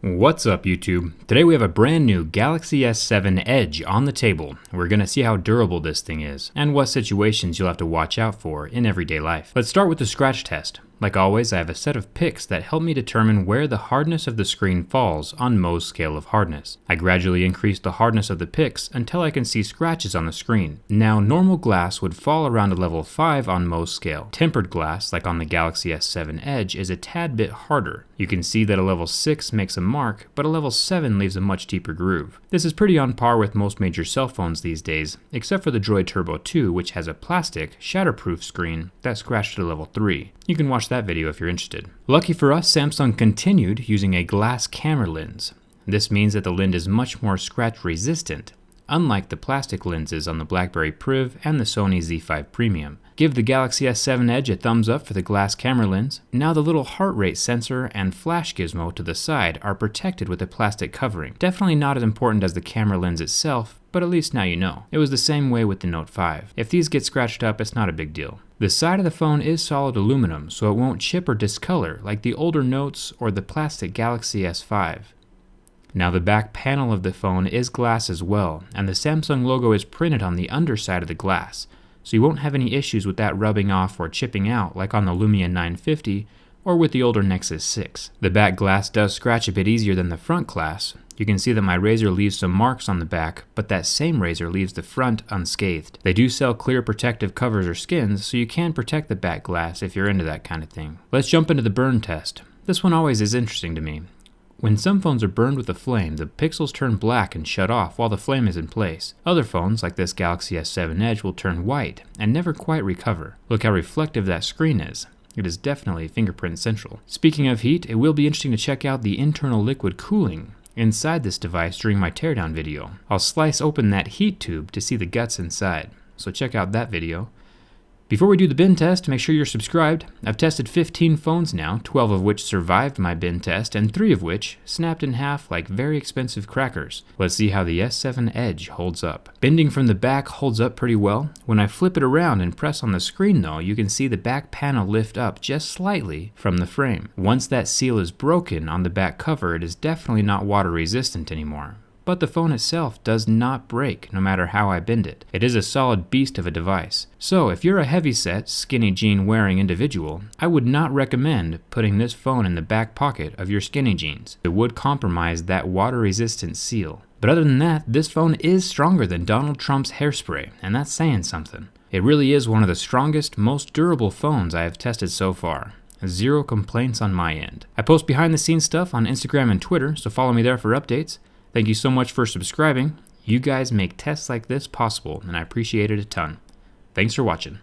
What's up YouTube? Today we have a brand new Galaxy S7 Edge on the table. We're gonna see how durable this thing is, and what situations you'll have to watch out for in everyday life. Let's start with the scratch test. Like always, I have a set of picks that help me determine where the hardness of the screen falls on Mohs scale of hardness. I gradually increase the hardness of the picks until I can see scratches on the screen. Now, normal glass would fall around a level 5 on Mohs scale. Tempered glass, like on the Galaxy S7 Edge, is a tad bit harder. You can see that a level 6 makes a mark, but a level 7 leaves a much deeper groove. This is pretty on par with most major cell phones these days, except for the Droid Turbo 2, which has a plastic, shatterproof screen that scratched at a level 3. You can watch that video if you're interested. Lucky for us, Samsung continued using a glass camera lens. This means that the lens is much more scratch resistant, unlike the plastic lenses on the BlackBerry Priv and the Sony Z5 Premium. Give the Galaxy S7 Edge a thumbs up for the glass camera lens. Now the little heart rate sensor and flash gizmo to the side are protected with a plastic covering. Definitely not as important as the camera lens itself, but at least now you know. It was the same way with the Note 5. If these get scratched up, it's not a big deal. The side of the phone is solid aluminum, so it won't chip or discolor like the older Notes or the plastic Galaxy S5. Now the back panel of the phone is glass as well, and the Samsung logo is printed on the underside of the glass, so you won't have any issues with that rubbing off or chipping out like on the Lumia 950 or with the older Nexus 6. The back glass does scratch a bit easier than the front glass. You can see that my razor leaves some marks on the back, but that same razor leaves the front unscathed. They do sell clear protective covers or skins, so you can protect the back glass if you're into that kind of thing. Let's jump into the burn test. This one always is interesting to me. When some phones are burned with a flame, the pixels turn black and shut off while the flame is in place. Other phones, like this Galaxy S7 Edge, will turn white and never quite recover. Look how reflective that screen is. It is definitely fingerprint central. Speaking of heat, it will be interesting to check out the internal liquid cooling inside this device during my teardown video. I'll slice open that heat tube to see the guts inside, so check out that video. Before we do the bin test, make sure you're subscribed. I've tested 15 phones now, 12 of which survived my bin test, and 3 of which snapped in half like very expensive crackers. Let's see how the S7 Edge holds up. Bending from the back holds up pretty well. When I flip it around and press on the screen though, you can see the back panel lift up just slightly from the frame. Once that seal is broken on the back cover, it is definitely not water resistant anymore. But the phone itself does not break no matter how I bend it. It is a solid beast of a device. So if you're a heavyset, skinny jean wearing individual, I would not recommend putting this phone in the back pocket of your skinny jeans. It would compromise that water resistant seal. But other than that, this phone is stronger than Donald Trump's hairspray, and that's saying something. It really is one of the strongest, most durable phones I have tested so far. Zero complaints on my end. I post behind the scenes stuff on Instagram and Twitter, so follow me there for updates. Thank you so much for subscribing. You guys make tests like this possible, and I appreciate it a ton. Thanks for watching.